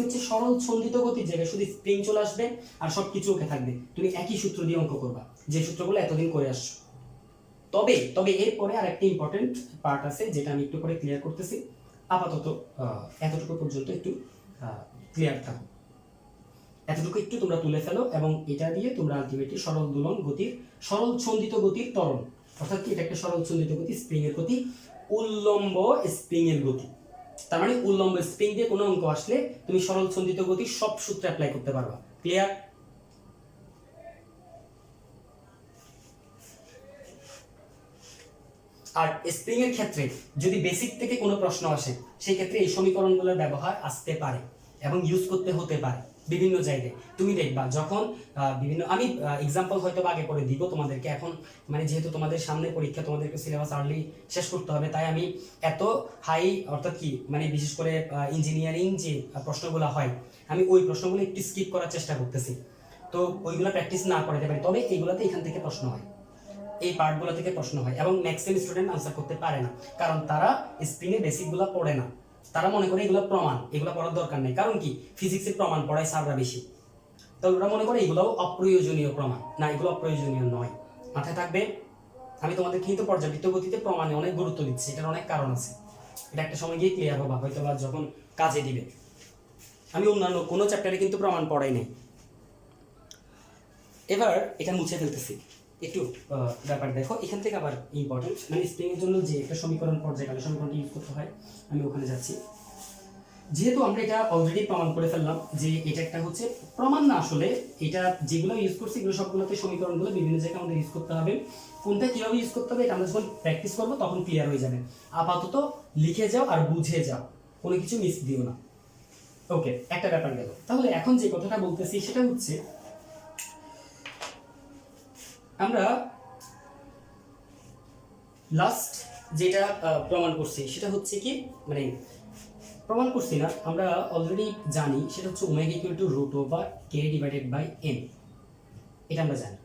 হচ্ছে সরল ছন্দিত গতির জায়গায় শুধু স্প্রিং চলে আসবে আর সবকিছু ওকে থাকবে, তুমি একই সূত্র দিয়ে অঙ্ক করবা যে সূত্রগুলো এতদিন করে আসছো। তবে তবে এরপরে আরেকটা ইম্পর্টেন্ট পার্ট আছে যেটা আমি একটু পরে ক্লিয়ার করতেছি, আপাতত এতটুকু পর্যন্ত একটু ক্লিয়ার থাকো, এতটুকু একটু তোমরা তুলে ফেলো, এবং এটা দিয়ে তোমরা আলটিমেটলি সরল দোলন গতির সরল ছন্দিত গতির ত্বরণ, অর্থাৎ কি এটা একটা সরল ছন্দিত গতি, স্প্রিং এর গতি, উল্লম্ব স্প্রিং এর গতি, তার মানে উল্লম্ব স্প্রিং দিয়ে কোনো অঙ্ক আসলে তুমি সরল ছন্দিত গতির সব সূত্র অ্যাপ্লাই করতে পারবা। ক্লিয়ার? আর স্প্রিং এর ক্ষেত্রে যদি বেসিক থেকে কোনো প্রশ্ন আসে সেই ক্ষেত্রে এই সমীকরণগুলোর ব্যবহার আসতে পারে এবং ইউজ করতে হতে পারে বিভিন্ন জায়গায়। তুমি দেখবা যখন বিভিন্ন, আমি এক্সাম্পল হয়তো আগে করে দিব তোমাদেরকে, এখন মানে যেহেতু তোমাদের সামনে পরীক্ষা, তোমাদেরকে সিলেবাস আর্লি শেষ করতে হবে, তাই আমি এত হাই, অর্থাৎ কি মানে বিশেষ করে ইঞ্জিনিয়ারিং যে প্রশ্নগুলো হয় আমি ওই প্রশ্নগুলো একটু স্কিপ করার চেষ্টা করতেছি, তো ওইগুলো প্র্যাকটিস না করাতে পারি, তবে এইগুলোতে এখান থেকে প্রশ্ন হয়, এই পার্টগুলো থেকে প্রশ্ন হয়, এবং ম্যাক্সিমাম স্টুডেন্ট আনসার করতে পারে না, কারণ তারা স্প্রিং এর বেসিকগুলো পড়ে না, তারা মনে করে এগুলো প্রমাণ, এগুলো পড়ার দরকার নেই, কারণ কি ফিজিক্সের প্রমাণ পড়ায় স্যাররা বেশি, তো ওরা মনে করে এগুলো অপ্রয়োজনীয় প্রমাণ, না এগুলো অপ্রয়োজনীয় নয়, মাথায় থাকবে। আমি তোমাদের কিন্তু পর্যাবৃত্ত গতিতে প্রমাণে অনেক গুরুত্ব দিচ্ছি, এটার অনেক কারণ আছে, এটা একটা সময় গিয়ে ক্লিয়ার হবা হয়তো বা যখন কাজে দিবে। আমি অন্যান্য কোনো চ্যাপ্টারে কিন্তু প্রমাণ পড়াই নাই। এবার এটা মুছে ফেলতেছি, একটু ব্যাপার দেখো, এখান থেকে আবার ইম্পর্টেন্ট, মানে স্প্রিং এর জন্য যে একটা সমীকরণ পর্যায়কালে সমীকরণটি ইউজ করতে হয়, আমি ওখানে যাচ্ছি। যেহেতু আমরা এটা অলরেডি প্রমাণ করে ফেললাম যে এটা একটা হচ্ছে প্রমাণ না, আসলে এটা যেগুলো ইউজ করছি এগুলো সবগুলোতে সমীকরণগুলো বিভিন্ন জায়গায় আমাদের ইউজ করতে হবে, কোনটা কিভাবে ইউজ করতে হবে এটা আমরা যখন প্র্যাকটিস করবো তখন ক্লিয়ার হয়ে যাবে। আপাতত লিখে যাও আর বুঝে যাও, কোনো কিছু মিস দিও না। ওকে, একটা ব্যাপার গেল। তাহলে এখন যে কথাটা বলতেছি সেটা হচ্ছে আমরা লাস্ট যেটা প্রমাণ করছি সেটা হচ্ছে কি, মানে প্রমাণ করছি না, আমরা অলরেডি জানি সেটা হচ্ছে omega equal to root over k divided by n, এটা আমরা জানি,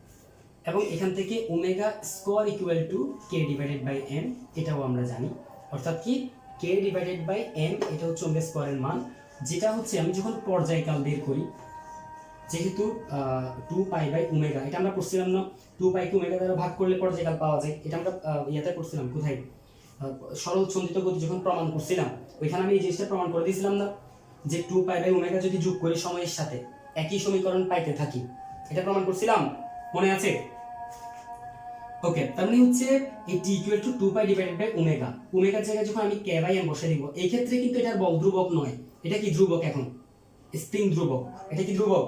এবং এখান থেকে omega square equal to k divided by n, এটাও আমরা জানি, অর্থাৎ কি কে ডিভাইডেড বাই এন এটা হচ্ছে ওমেগা স্কোয়ারের মান, যেটা হচ্ছে আমি যখন পর্যায়কাল বের করি যেহেতু 2 পাই/ওমেগা, এটা আমরা করছিলাম না, 2 পাই কে ওমেগা দ্বারা ভাগ করলে পর্যায়কাল পাওয়া যায়, এটা আমরা ইয়াতে করছিলাম, কোথায়, সরল ছন্দিত গতি যখন প্রমাণ করছিলাম ওইখানে আমি এই জিনিসটা প্রমাণ করে দিয়েছিলাম না, যে 2 পাই/ওমেগা যদি যোগ করি সময়ের সাথে একই সমীকরণ পাইতে থাকি, এটা প্রমাণ করছিলাম, মনে আছে? ওকে, তার মানে হচ্ছে এই t ইকুয়াল টু 2 পাই/ওমেগা, ওমেগার জায়গায় যখন আমি k/m বসে দিব, এই ক্ষেত্রে কিন্তু এটার বল ধ্রুবক নয়, এটা কি ধ্রুবক, এখন স্প্রিং ধ্রুবক, এটা কি ধ্রুবক,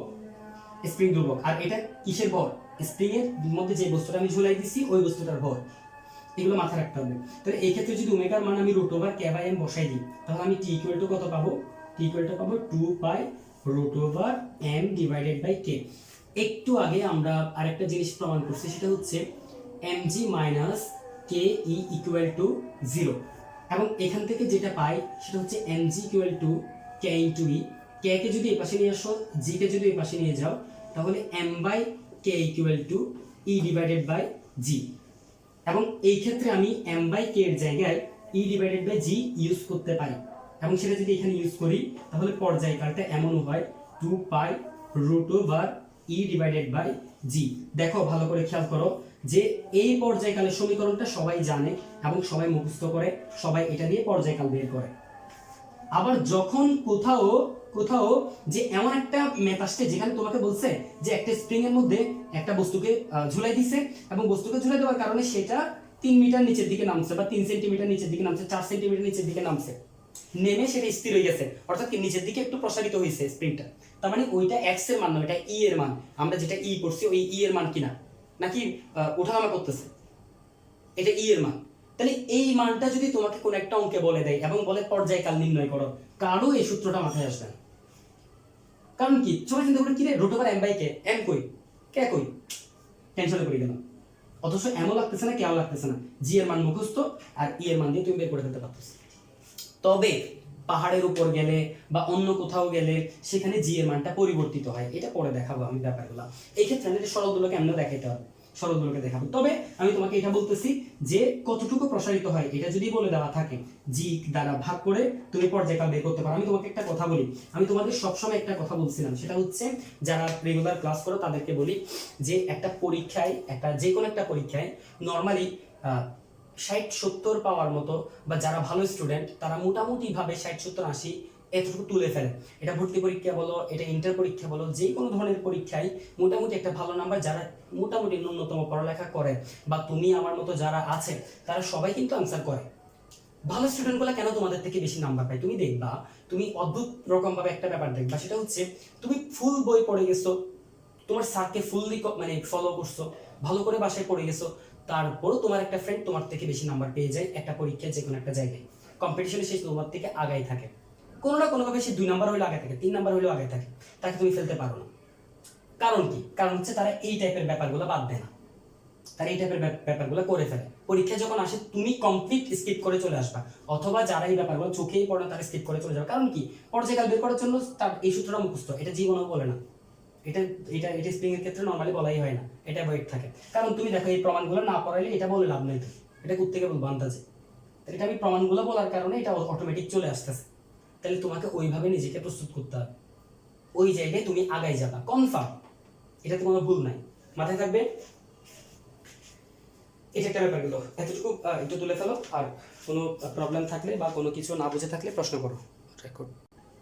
স্প্রিং ধ্রুবক। আর এটা কিসের ভর, স্প্রিং এর মধ্যে যে বস্তুটা আমি ঝুলাই দিছি ওই বস্তুটার ভর, এগুলো মাথায় রাখতে হবে। তাহলে এই ক্ষেত্রে যদি ওমেগার মান আমি √/k/m বসাই দিই, তাহলে আমি t ইকুয়াল টু কত পাবো, t ইকুয়াল টু পাবো 2π√m/k। একটু আগে আমরা আরেকটা জিনিস প্রমাণ করছি, সেটা হচ্ছে mg - ke ইকুয়াল টু 0, এবং এখান থেকে যেটা পাই সেটা হচ্ছে mg equal to k into e, k কে যদি এই পাশে নিয়ে আসো, g কে যদি এই পাশে নিয়ে যাও, তাহলে m/k ইকুয়াল টু e/g, এবং এই ক্ষেত্রে আমি m/k এর জায়গায় e/g ইউজ করতে পারি, এবং সেটা যদি এখানে ইউজ করি তাহলে পর্যায়কালটা এমন হয় 2π√e/g। দেখো ভালো করে খেয়াল করো যে এই পর্যায়কালের সমীকরণটা সবাই জানে এবং সবাই মুখস্থ করে, সবাই এটা দিয়ে পর্যায়কাল বের করে। আবার যখন কোথাও কোথাও যে এমন একটা ম্যাথ আসছে যেখানে তোমাকে বলছে যে একটা স্প্রিং এর মধ্যে একটা বস্তুকে ঝুলাই দিছে, এবং বস্তুকে ঝুলাই দেওয়ার কারণে সেটা 3 মিটার নিচের দিকে নামছে, বা 3 সেন্টিমিটার নিচের দিকে নামছে, 4 সেন্টিমিটার নিচের দিকে নামছে, নেমে সেটা স্থির হয়ে গেছে, অর্থাৎ কি নিচের দিকে একটু প্রসারিত হয়েছে স্প্রিংটা, তার মানে ওইটা x এর মান না, এটা e এর মান, আমরা যেটা e করছি ওই e এর মান কিনা, নাকি ওঠানামা করতেছে, এটা e এর মান। তাহলে এই মানটা যদি তোমাকে কোন একটা অঙ্কে বলে দেয় এবং বলে পর্যায়কাল নির্ণয় করো, কারো এই সূত্রটা মাথায় আসবে না। কারণ কি, সবাই চিন্তা করে কি রে √m/k, m কই, কে কই, টেনশনে পড়ে গেল, অথচ এমও লাগতেছে না, কেও লাগতেছে না, জি এর মান মুখস্থ আর ই এর মান দিয়ে তুমি বের করে ফেলতে পারতেছ। তবে পাহাড়ের উপর গেলে বা অন্য কোথাও গেলে সেখানে জি এর মানটা পরিবর্তিত হয়, এটা পরে দেখাবো আমি ব্যাপারগুলো। এই ক্ষেত্রে আমাদের সরল দোলকে এমন দেখাইতে হবে, সরল দোলকে দেখাবো। তবে আমি তোমাকে এটা বলতেছি যে কতটুকু প্রসারিত হয় এটা যদি বলে দেওয়া থাকে, জি দ্বারা ভাগ করে তুমি পর্যায়কাল বের করতে পারো। আমি তোমাকে একটা কথা বলি, আমি তোমাদের সবসময় একটা কথা বলছিলাম, সেটা হচ্ছে যারা রেগুলার ক্লাস করো তাদেরকে বলি যে একটা পরীক্ষায়, একটা যে কোনো একটা পরীক্ষায় নর্মালি 60-70 পাওয়ার মতো, বা যারা ভালো স্টুডেন্ট তারা মোটামুটি ভাবে 60-70-80 এতটুকু তুলে ফেলে। এটা ভর্তি পরীক্ষা বলো, এটা ইন্টার পরীক্ষা বলো, যে কোনো ধরনের পরীক্ষায় মোটামুটি একটা ভালো নাম্বার, যারা মোটামুটি ন্যূনতম পড়ালেখা করে বা তুমি আমার মতো যারা আছে তারা সবাই কিন্তু আনসার করে। ভালো স্টুডেন্টগুলো কেন তোমাদের থেকে বেশি নাম্বার পায় তুমি দেখবা, তুমি অদ্ভুত রকম ভাবে একটা ব্যাপার দেখবা, সেটা হচ্ছে তুমি ফুল বই পড়ে গেছো, তোমার স্যারকে ফুললি মানে ফলো করছো, ভালো করে বাসায় পড়ে গেছো, তারপরও তোমার একটা ফ্রেন্ড তোমার থেকে বেশি নাম্বার পেয়ে যায় একটা পরীক্ষায়, যে কোনো একটা জায়গায় কম্পিটিশনে সে তোমার থেকে আগাই থাকে, কোনো না কোনোভাবে সে 2 নাম্বার হলেও আগে থাকে, 3 নাম্বার হলেও আগে থাকে, তাকে তুমি ফেলতে পারো না। কারণ কি, কারণ হচ্ছে তারা এই টাইপের ব্যাপারগুলো বাদ দেয় না, তারা এই টাইপের ব্যাপারগুলো করে ফেলে। পরীক্ষা যখন আসে তুমি কমপ্লিট স্কিপ করে চলে আসবা, অথবা যারা এই ব্যাপারগুলো চোখেই পড়ে না তারা স্কিপ করে চলে যাবে। কারণ কি, পর্যায়কাল বের করার জন্য তার এই সূত্রটা মুখস্থ, এটা জীবনেও বলে না, এটা এটা এটা স্প্রিং এর ক্ষেত্রে নরমালি বলাই হয় না, এটা অ্যাভয়েড থাকে। কারণ তুমি দেখো এই প্রমাণগুলো না পড়াইলে এটা বলে লাভ নাই, তো এটা কোত্থেকে বলবো আন্দাজে, এটা আমি প্রমাণগুলো বলার কারণে এটা অটোমেটিক চলে আসতেছে। তাহলে তোমাকে ওইভাবে নিজেকে প্রস্তুত করতে হবে, ওই জায়গায় তুমি আগাই যাবা কনফার্ম, এটাতে কোনো ভুল নাই, মাথায় থাকবে। এটা একটা ব্যাপার গেল, এতটুকু একটু তুলে ফেলো, আর কোনো প্রবলেম থাকলে বা কোনো কিছু না বুঝে থাকলে প্রশ্ন করো, রেকর্ড।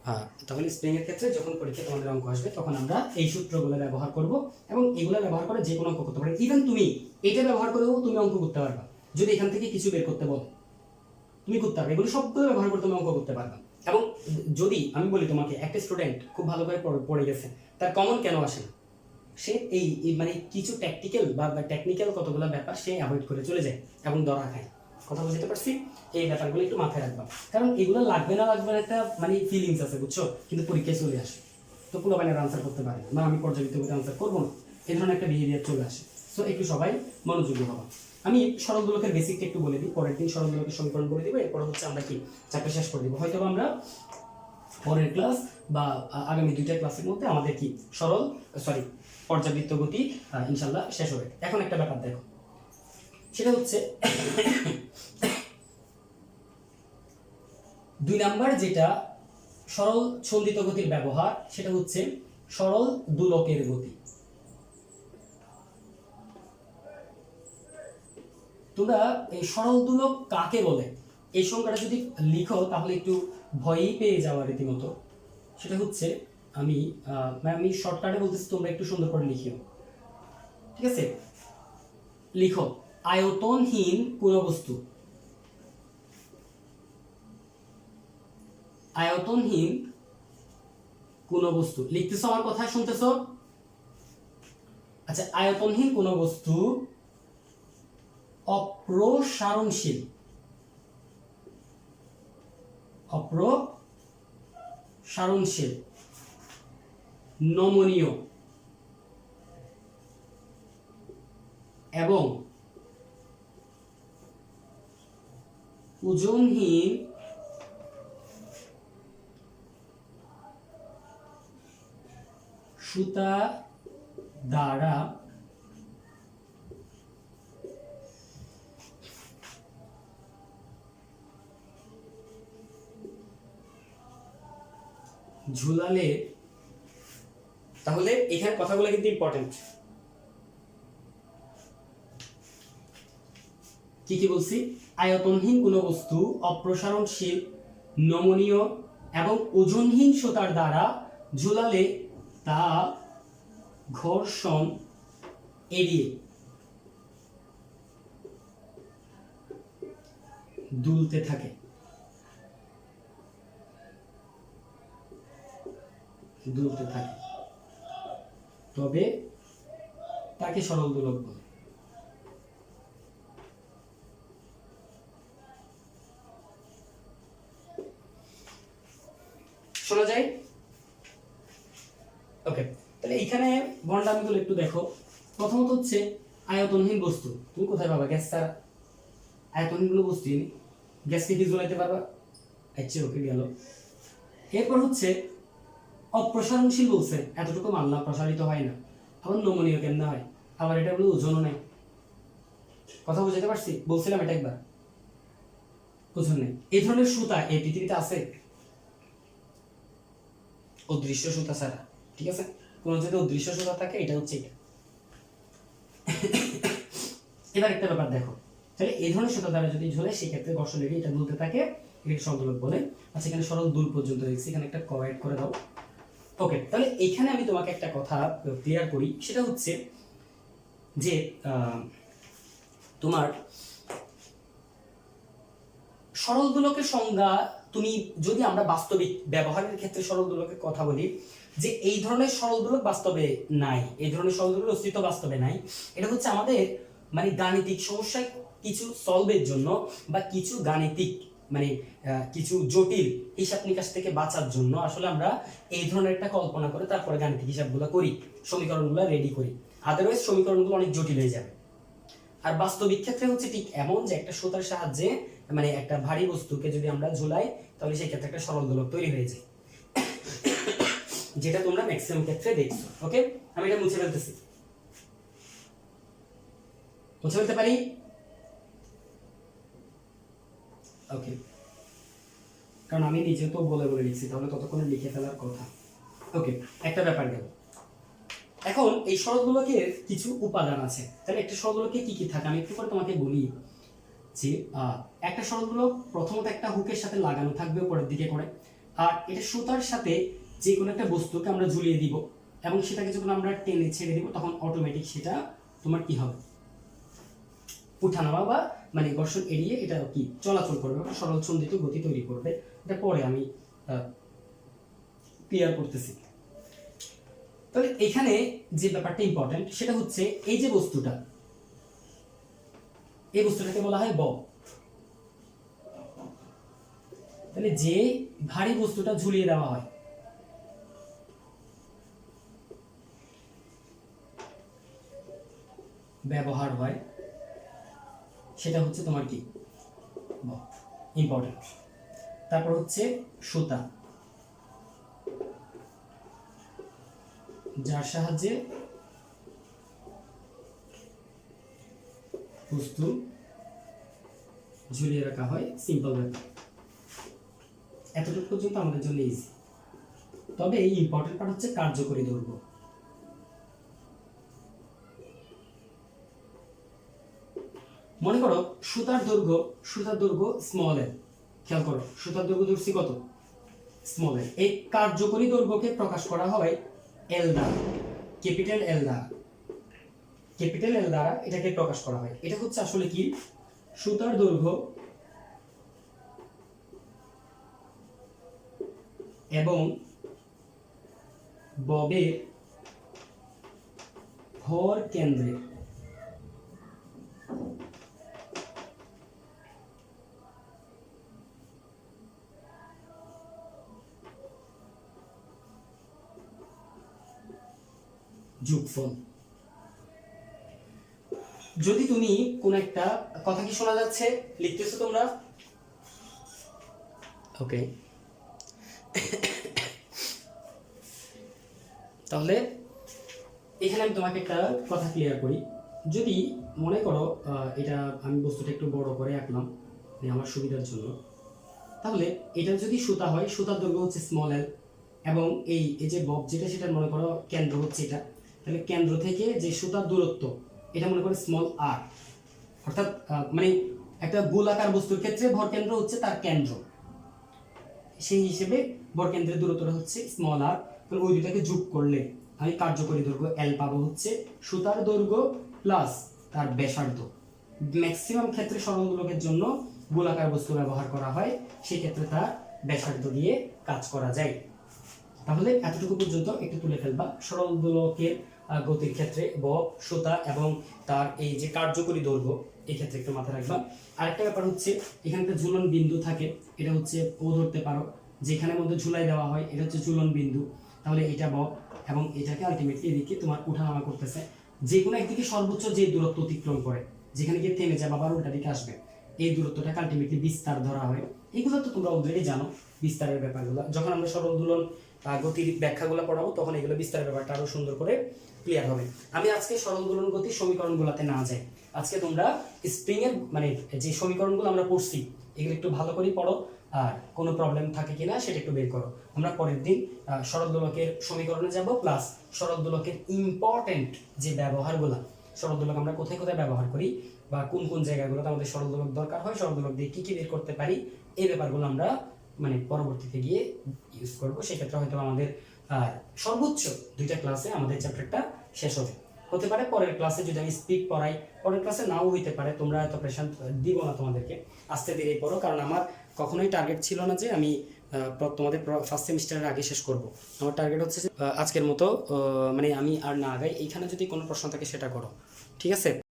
হ্যাঁ, তাহলে স্প্রিং এর ক্ষেত্রে যখন পরীক্ষা তোমাদের অঙ্ক আসবে তখন আমরা এই সূত্রগুলো ব্যবহার করব, এবং এগুলো ব্যবহার করে যে কোনো অঙ্ক করতে পারবে। ইভেন তুমি এটা ব্যবহার করেও তুমি অঙ্ক করতে পারবা, যদি এখান থেকে কিছু বের করতে বলো তুমি করতে পারবে, এগুলো সবগুলো ব্যবহার করে তুমি অঙ্ক করতে পারবা। এবং যদি আমি বলি তোমাকে একটা স্টুডেন্ট খুব ভালো করে পড়ে গেছে, তার কমন কেন আসে না, সে এই মানে কিছু ট্যাকটিক্যাল বা টেকনিক্যাল কতগুলো ব্যাপার সে অ্যাভয়েড করে চলে যায় এবং ধরা খায়। কথা বুঝতে পারছি? এই ব্যাপারগুলো একটু মাথায় রাখবা, কারণ এগুলো লাগবে না একটা মানে ফিলিংস আছে, বুঝছো, কিন্তু পরীক্ষায় চলে আসে, তো পুরো বানের আনসার করতে পারে না, আমি পর্যাপ্ত করে আনসার করবো না, এই ধরনের একটা বিহেভিয়ার চলে আসে। সো একটু সবাই মনোযোগী হবা। আমি সরল দোলকের বেসিকটা একটু বলে দিই, পরের দিন সরল দোলকের সমীকরণ বলে দিব, এরপর হচ্ছে আমরা কি চ্যাপ্টার শেষ করে দিব। হয়তো আমরা পরের ক্লাস বা আগামী 2টা ক্লাসের মধ্যে আমাদের কি পর্যাবৃত্ত গতি ইনশাল্লাহ শেষ হবে। এখন একটা ব্যাপার দেখো, সেটা হচ্ছে 2 নাম্বার যেটা সরল ছন্দিত গতির ব্যবহার, সেটা হচ্ছে সরল দোলকের গতি। তোমরা এই সরল দোলক কাকে বলে এই সংখ্যাটা যদি লিখো তাহলে একটু ভয়ই পেয়ে যাওয়া রীতিমতো। সেটা হচ্ছে আমি শর্টকাটে বলতেছি, তোমরা একটু সুন্দর করে লিখিও, ঠিক আছে? লিখো আয়তনহীন কোন বস্তু। আয়তনহীন কোন বস্তু লিখতেছো, আমার কথা শুনতেছো? আচ্ছা, আয়তনহীন কোন বস্তু অপ্রসারণশীল, অপ্রসারণশীল, নমনীয় এবং ওজনহীন সুতা দ্বারা ঝুলালে। তাহলে এখানে কথাগুলো কিন্তু ইম্পর্টেন্ট। কি কি বলছি? আয়তনহীন কোন বস্তু অপ্রসারণশীল, নমনীয় এবং ওজনহীন সুতার দ্বারা ঝুলালে তা ঘর্ষণ এড়িয়ে দুলতে থাকে। তবে তাকে সরল দোলক বলে। শোনা যায়? ওকে, তাহলে এইখানে বন্ডামিগুলো একটু দেখো। প্রথমত হচ্ছে আয়তনহীন বস্তু। তুমি কোথায় পাবা গ্যাস ছাড়া? আয়তনহীন কোনো বস্তু নেই, গ্যাসকে কি জ্বলাইতে পারবা? আচ্ছা, ওকে গেল। এরপর হচ্ছে অপ্রসারণশীল বলছে, এতটুকু মানলাম, প্রসারিত হয় না। আবার নমনীয় কেন হয়? আবার এটা বলে ওজনও নেই। কথা বুঝতে পারছি? বলছিলাম এটা একবার, ওজন নেই। এই ধরনের সুতা এই পৃথিবীতে আছে অদৃশ্য সুতা ছাড়া, ঠিক আছে? কোন যদি অদৃশ্য সুতা থাকে, এটা হচ্ছে এটা। এবার একটা ব্যাপার দেখো, তাহলে এই ধরনের সুতা দ্বারা যদি ঝোলে, সেক্ষেত্রে ঘর্ষণ লেগে এটা দুলতে থাকে, এটাকে সরল দোলক বলে। আচ্ছা, এখানে সরল দুল পর্যন্ত দেখছি, এখানে একটা কয়েড করে দাও। ওকে, তাহলে এখানে আমি তোমাকে একটা কথা ক্লিয়ার করি, সেটা হচ্ছে যে তোমার সরল দোলকের সংজ্ঞা, তুমি যদি আমরা বাস্তবিক ব্যবহারের ক্ষেত্রে সরল দোলকের কথা বলি, যে এই ধরনের সরল দোলক বাস্তবে নাই, এই ধরনের সরল দোলকের অস্তিত্ব বাস্তবে নাই। এটা হচ্ছে আমাদের মানে গাণিতিক সমস্যা কিছু সলভের জন্য, বা কিছু গাণিতিক মানে কিছু জটিল হিসাব নিকাশ থেকে বাঁচার জন্য আসলে আমরা এই ধরনের একটা কল্পনা করে তারপরে গাণিতিক হিসাবগুলো করি, সমীকরণগুলো রেডি করি। আদারওয়াইজ সমীকরণগুলো অনেক জটিল হয়ে যাবে। আর বাস্তবিক ক্ষেত্রে হচ্ছে ঠিক এমন যে একটা সুতার সাহায্যে মানে একটা ভারী বস্তুকে যদি আমরা ঝুলাই, তাহলে সেই ক্ষেত্রে একটা সরল দোলক তৈরি হয়ে যায়, যেটা তোমরা ম্যাক্সিমাম ক্ষেত্রে দেখছো। ওকে, আমি এটা মুছে ফেলতেছি, মুছে ফেলতে পারি? ওকে, কারণ আমি নিজে তো বলে বলে লিখছি, তাহলে ততক্ষণে লিখে ফেলার কথা। ওকে, একটা ব্যাপার গেল। এখন এই সরল দোলকের কিছু উপাদান আছে, তাহলে একটা সরল দোলকে কি কি থাকে আমি একটু করে তোমাকে বলি। যে একটা সরল দোলক প্রথমত একটা হুকের সাথে লাগানো থাকবে উপরের দিকে করে, আর এটা সুতার সাথে যে কোনো একটা বস্তুকে আমরা ঝুলিয়ে দিব, এবং সেটাকে যখন আমরা টেনে ছেড়ে দিব, তখন অটোমেটিক সেটা তোমার কি হবে, উঠানামা বা মানে ঘর্ষণ এড়িয়ে এটা কি চলাচল করবে, সরল ছন্দিত গতি তৈরি করবে। এটা পরে আমি ক্লিয়ার করতেছি। তাহলে এখানে যে ব্যাপারটা ইম্পর্টেন্ট, সেটা হচ্ছে এই যে বস্তুটা, এই বস্তুটাকে বলা হয় বল। তাহলে যে ভারী বস্তুটা ঝুলিয়ে দেওয়া হয়, ব্যবহার হয়, সেটা হচ্ছে তোমার কি বল, ইম্পর্টেন্ট। তারপর হচ্ছে সুতা, যার সাহায্যে বস্তু ঝুলিয়ে রাখা হয়। সিম্পল ব্যাপার, এতটুকু পর্যন্ত আমাদের জন্য ইজি। তবে এই ইম্পর্টেন্ট পার্ট হচ্ছে কার্যকরী দৈর্ঘ্য। মনে করো সুতার দৈর্ঘ্য স্মল এল। খেয়াল করো সুতার দৈর্ঘ্য ধরছি কত, স্মল এল। এই কার্যকরী দৈর্ঘ্যকে প্রকাশ করা হয় এল দ্বারা, ক্যাপিটাল এল দ্বারা এটাকে প্রকাশ করা হয়। এটা হচ্ছে আসলে কি, সুতার দৈর্ঘ্য এবং ববের ভর কেন্দ্রের যোগফল। যদি তুমি কোন একটা কথা কি শোনা যাচ্ছে, লিখতেছো তোমরা? ওকে, তাহলে এখানে আমি তোমাকে একটা কথা ক্লিয়ার করি। যদি মনে করো এটা আমি বস্তুটা একটু বড় করে আঁকলাম আমার সুবিধার জন্য, তাহলে এটা যদি সুতা হয়, সুতার দৈর্ঘ্য হচ্ছে স্মল এল, এবং এই যে বব যেটা, সেটা মনে করো কেন্দ্র হচ্ছে এটা, তাহলে কেন্দ্র থেকে যে সুতার দূরত্ব এটা মনে করো স্মল আর, অর্থাৎ মানে একটা গোলাকার বস্তুর ক্ষেত্রে ভর কেন্দ্র হচ্ছে তার কেন্দ্র, সেই হিসেবে ভর কেন্দ্রের দূরত্বটা হচ্ছে স্মল আর। তাহলে ওই দুটাকে যোগ করলে আমি কার্যকরী দৈর্ঘ্য এল পাবো হচ্ছে সুতার দৈর্ঘ্য প্লাস তার ব্যাসার্ধ। ম্যাক্সিমাম ক্ষেত্রে সরল দোলকের জন্য গোলাকার বস্তু ব্যবহার করা হয়, সেই ক্ষেত্রে তার ব্যাসার্ধ দিয়ে কাজ করা যায়। তাহলে এতটুকু পর্যন্ত একটু তুলে ফেলবা। সরল দোলকের গতির ক্ষেত্রে বব, সুতা এবং তার এই যে কার্যকরী দৈর্ঘ্য, এই ক্ষেত্রে একটু মাথায় রাখবা। আরেকটা ব্যাপার হচ্ছে এখানে একটা ঝুলন বিন্দু থাকে, এটা হচ্ছে ও ধরতে পারো, যেখানের মধ্যে ঝুলাই দেওয়া হয় এটা হচ্ছে ঝুলন বিন্দু। তাহলে এটা বব এবং এটাকে আলটিমেটলি এদিকে তোমার উঠানামা করতেছে, যে কোনো একদিকে সর্বোচ্চ যে দূরত্ব অতিক্রম করে, যেখানে গিয়ে থেমে যাবে আবার উল্টা দিকে আসবে, এই দূরত্বটাকে আলটিমেটলি বিস্তার ধরা হয়। এগুলো তো তোমরা অলরেডি জানো, বিস্তারের ব্যাপারগুলো। যখন আমরা সরল দোলন গতির ব্যাখ্যাগুলো পড়াবো তখন এগুলো বিস্তারের ব্যাপারটা আরো সুন্দর করে ক্লিয়ার হবে। আমি আজকে সরল দোলন গতির সমীকরণগুলোতে না যাই, আজকে তোমরা স্প্রিং এর মানে যে সমীকরণগুলো আমরা পড়ছি এগুলো একটু ভালো করে পড়ো, আর কোনো প্রবলেম থাকে কিনা সেটা একটু বের করো। আমরা পরের দিন সরল দোলকের সমীকরণে যাব, প্লাস সরল দোলকের ইম্পর্টেন্ট যে ব্যবহারগুলো, সরল দোলক আমরা কোথায় কোথায় ব্যবহার করি বা কোন কোন জায়গাগুলোতে আমাদের সরল দোলক দরকার হয়, সরল দোলক দিয়ে কি কি বের করতে পারি, এই ব্যাপারগুলো আমরা মানে পরবর্তীতে গিয়ে ইউজ করবো। সেক্ষেত্রে হয়তো আমাদের সর্বোচ্চ 2টা ক্লাসে আমাদের চ্যাপ্টারটা শেষ হবে। হতে পারে পরের ক্লাসে যদি আমি স্পিড পড়াই, পরের ক্লাসে নাও হইতে পারে, তোমরা এত প্রেশার দিব না তোমাদেরকে, আস্তে ধীরে পড়ো। কারণ আমার কখনোই টার্গেট ছিল না যে আমি তোমাদের ফার্স্ট সেমিস্টারের আগে শেষ করব। আমার টার্গেট হচ্ছে যে আজকের মতো মানে আমি আর না আগাই, এইখানে যদি কোনো প্রশ্ন থাকে সেটা করো, ঠিক আছে?